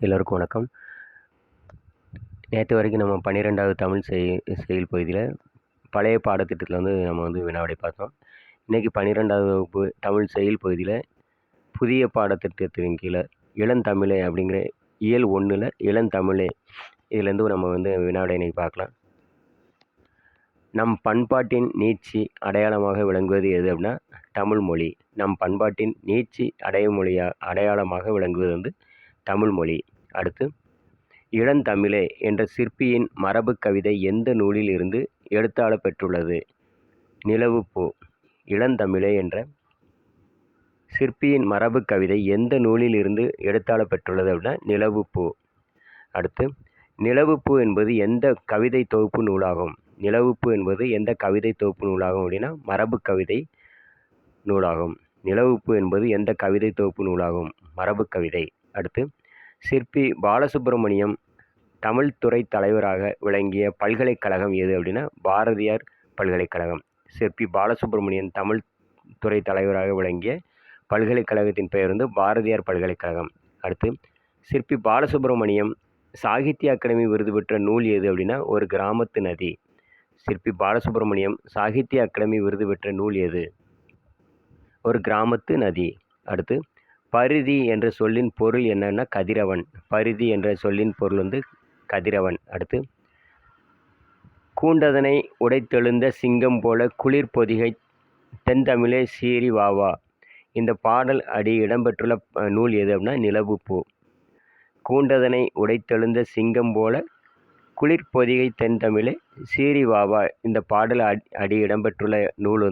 எல்லோருக்கும் வணக்கம். நேற்று வரைக்கும் நம்ம 12வது தமிழ் செயல் பகுதியில் பழைய பாடத்திட்டத்தில் நம்ம வினாவிடை பார்த்தோம். இன்றைக்கி 12வது வகுப்பு தமிழ் செயல் பகுதியில் புதிய பாடத்திட்டத்தின் கீழே இளந்தமிழே அப்படிங்கிற இயல் 1ல் இளந்தமிழே இதுலேருந்து நம்ம வினாவிடை இன்றைக்கி பார்க்கலாம். நம் பண்பாட்டின் நீட்சி அடையாளமாக விளங்குவது எது அப்படின்னா தமிழ் மொழி. நம் பண்பாட்டின் நீட்சி அடையாளமாக விளங்குவது தமிழ் மொழி. அடுத்து, இளந்தமிழே என்ற சிற்பியின் மரபு கவிதை எந்த நூலில் இருந்து எடுத்தாள பெற்றுள்ளது? நிலவுப்பூ. இளந்தமிழே என்ற சிற்பியின் மரபு கவிதை எந்த நூலில் இருந்து எடுத்தாள பெற்றுள்ளது அப்படின்னா நிலவுப்பூ. அடுத்து, நிலவுப்பூ என்பது எந்த கவிதை தொகுப்பு நூலாகும்? நிலவுப்பூ என்பது எந்த கவிதை தொகுப்பு நூலாகும் அப்படின்னா மரபு கவிதை நூலாகும். நிலவுப்பூ என்பது எந்த கவிதை தொகுப்பு நூலாகும்? மரபு கவிதை. அடுத்து, சிற்பி பாலசுப்ரமணியம் தமிழ் துறை தலைவராக விளங்கிய பல்கலைக்கழகம் எது அப்படின்னா பாரதியார் பல்கலைக்கழகம். சிற்பி பாலசுப்ரமணியன் தமிழ் துறை தலைவராக விளங்கிய பல்கலைக்கழகத்தின் பெயர் பாரதியார் பல்கலைக்கழகம். அடுத்து, சிற்பி பாலசுப்ரமணியம் சாகித்ய அகாடமி விருது பெற்ற நூல் எது அப்படின்னா ஒரு கிராமத்து நதி. சிற்பி பாலசுப்ரமணியம் சாகித்ய அகாடமி விருது பெற்ற நூல் எது? ஒரு கிராமத்து நதி. அடுத்து, பரிதி என்ற சொல்லின் பொருள் என்னன்னா கதிரவன். பரிதி என்ற சொல்லின் பொருள் கதிரவன். அடுத்து, கூண்டதனை உடைத்தெழுந்த சிங்கம் போல குளிர் பொதிகை தென்தமிழே சீறி வாவா. இந்த பாடல் அடி இடம்பெற்றுள்ள நூல் எது அப்படின்னா நிலவுப்பூ. கூண்டதனை உடைத்தெழுந்த சிங்கம் போல குளிர் பொதிகை தென்தமிழே சீறி வாவா. இந்த பாடல் அடி இடம்பெற்றுள்ள நூல்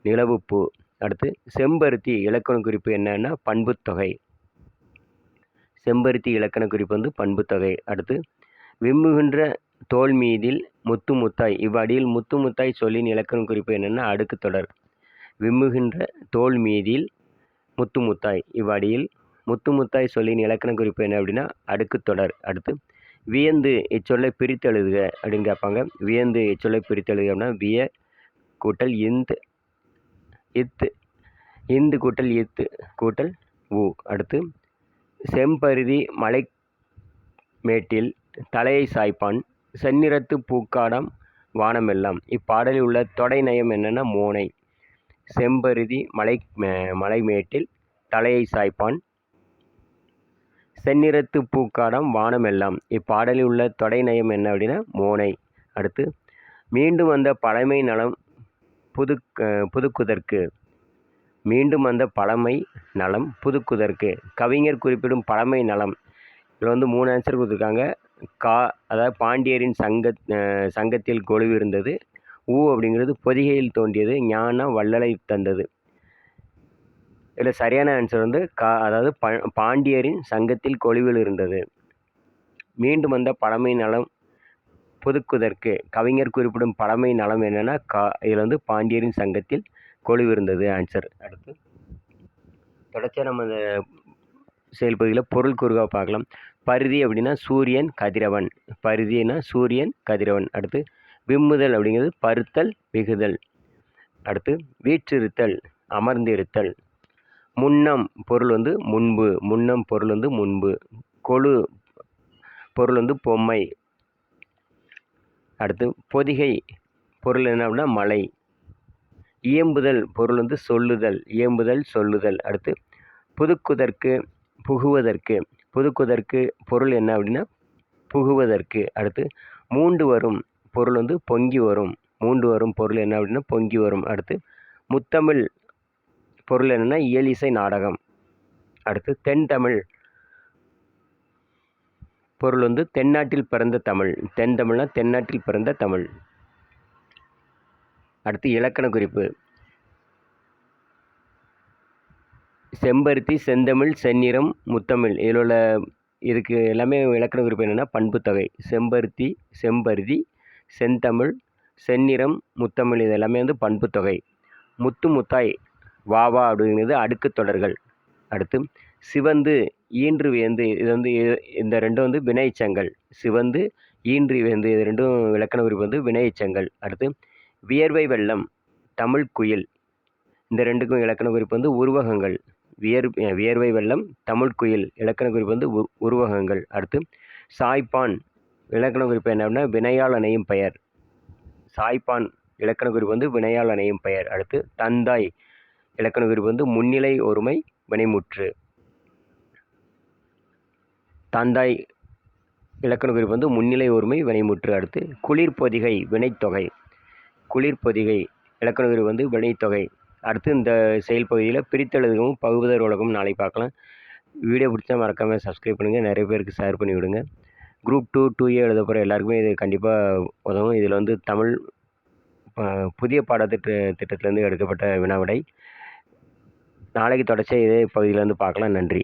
நிலவுப்பூ. அடுத்து, செம்பருத்தி இலக்கண குறிப்பு என்னன்னா பண்புத்தொகை. செம்பருத்தி இலக்கண குறிப்பு பண்புத்தொகை. அடுத்து, விம்முகின்ற தோல் மீதில் முத்து முத்தாய். இவ்வடியில் முத்து முத்தாய் சொல்லின் இலக்கண குறிப்பு என்னென்னா அடுக்கு தொடர். விம்முகின்ற தோல் மீதில் முத்து முத்தாய். இவ்வடியில் முத்து முத்தாய் சொல்லின் இலக்கண குறிப்பு என்ன அப்படின்னா அடுக்கு தொடர். அடுத்து, வியந்து இச்சொல்லை பிரித்தெழுதுக அப்படின்னு கேட்பாங்க. வியந்து இச்சொல்லை பிரித்தெழுதுக அப்படின்னா விய கூட்டல் இத்து இந்து கூட்டல் இத்து கூட்டல் ஊ. அடுத்து, செம்பருதி மலை மேட்டில் தலையை சாய்ப்பான் செந்நிறத்து பூக்காடம் வானமெல்லாம். இப்பாடலில் உள்ள தொடை நயம் என்னென்னா மோனை. செம்பருதி மலைமேட்டில் தலையை சாய்ப்பான் செந்நிறத்து பூக்காடம் வானமெல்லாம். இப்பாடலில் உள்ள தொடை நயம் என்ன அப்படின்னா மோனை. அடுத்து, மீண்டும் வந்த பழமை நலம் புதுக்குதற்கு. மீண்டும் வந்த பழமை நலம் புதுக்குதற்கு. கவிஞர் குறிப்பிடும் பழமை நலம். இதில் 3 ஆன்சர் கொடுத்துருக்காங்க. அதாவது பாண்டியரின் சங்கத்தில் கொலுவு இருந்தது. ஊ அப்படிங்கிறது பொதிகையில் தோன்றியது. ஞான வள்ளலை தந்தது. இதில் சரியான ஆன்சர் அதாவது பாண்டியரின் சங்கத்தில் கொலுவில் இருந்தது. மீண்டும் வந்த பழமை நலம் புதுக்குதற்கு. கவிஞர் குறிப்பிடும் பழமை நலம் என்னென்னா இதில் பாண்டியரின் சங்கத்தில் கொலுவு இருந்தது ஆன்சர். அடுத்து, தொடர்ச்சியாக நம்ம இந்த செயல்பகுதியில் பொருள் கூறுக பார்க்கலாம். பரிதி அப்படின்னா சூரியன் கதிரவன். பரிதினா சூரியன் கதிரவன். அடுத்து, விம்முதல் அப்படிங்கிறது பருத்தல் மிகுதல். அடுத்து, வீற்றிருத்தல் அமர்ந்திருத்தல். முன்னம் பொருள் முன்பு. முன்னம் பொருள் முன்பு. கொழு பொருள் பொம்மை. அடுத்து, பொதிகை பொருள் என்ன அப்படின்னா மலை. இயம்புதல் பொருள் சொல்லுதல். இயம்புதல் சொல்லுதல். அடுத்து, புதுக்குதற்கு புகுவதற்கு. புதுக்குதற்கு பொருள் என்ன அப்படின்னா புகுவதற்கு. அடுத்து, மூண்டு வரும் பொருள் பொங்கி வரும். மூண்டு வரும் பொருள் என்ன அப்படின்னா பொங்கி வரும். அடுத்து, முத்தமிழ் பொருள் என்னென்னா இயலிசை நாடகம். அடுத்து, தென்தமிழ் பொருள் தென்னாட்டில் பிறந்த தமிழ். தென் தமிழ்னா தென்னாட்டில் பிறந்த தமிழ். அடுத்து, இலக்கண குறிப்பு. செம்பருத்தி செந்தமிழ் செந்நிறம் முத்தமிழ். இதில் உள்ள இதுக்கு எல்லாமே இலக்கண குறிப்பு என்னென்னா பண்புத்தொகை. செம்பருத்தி செம்பருதி செந்தமிழ் செந்நிறம் முத்தமிழ் இது எல்லாமே பண்புத்தொகை. முத்து முத்தாய் வாவா அப்படிங்கிறது அடுக்கு தொடர்கள். அடுத்து, சிவந்து ஈன்று வியந்து இது இந்த ரெண்டும் வினைச்சங்கள். சிவந்து ஈன்று வியந்து இது ரெண்டும் இலக்கண குறிப்பு வினைச்சங்கள். அடுத்து, வியர்வை வெள்ளம் தமிழ் குயில். இந்த ரெண்டுக்கும் இலக்கண குறிப்பு உருவகங்கள். வியர்வை வெள்ளம், தமிழ் குயில். இலக்கண குறிப்பு வந்து உருவகங்கள். அடுத்து சாய்ப்பான். இலக்கண குறிப்பு என்ன அப்படின்னா வினையால் அணையும் பெயர். சாய்ப்பான் இலக்கண குறிப்பு வந்து வினையால் அணையும் பெயர். அடுத்து தந்தாய். இலக்கண குறிப்பு வந்து முன்னிலை ஒருமை வினைமுற்று. தந்தாய் இலக்கண குறிப்பு வந்து முன்னிலை ஒருமை வினைமுற்று. அடுத்து குளிர்பொதிகை வினைத்தொகை. குளிர்பொதிகை இலக்கண குறிப்பு வந்து வினைத்தொகை. அடுத்து இந்த செயல் பகுதியில் பிரித்தெழுதுகவும் பகுபதர் உலகம் நாளை பார்க்கலாம். வீடியோ பிடிச்சா மறக்காமல் சப்ஸ்கிரைப் பண்ணுங்கள், நிறைய பேருக்கு ஷேர் பண்ணி விடுங்க. குரூப் 2, 2A எழுத போகிற எல்லாருக்குமே இது கண்டிப்பாக உதவும். இதில் வந்து தமிழ் புதிய திட்டத்திலேருந்து எடுக்கப்பட்ட வினாவிடை. நாளைக்கு தொடர்ச்சியாக இதே பகுதியிலேருந்து பார்க்கலாம். நன்றி.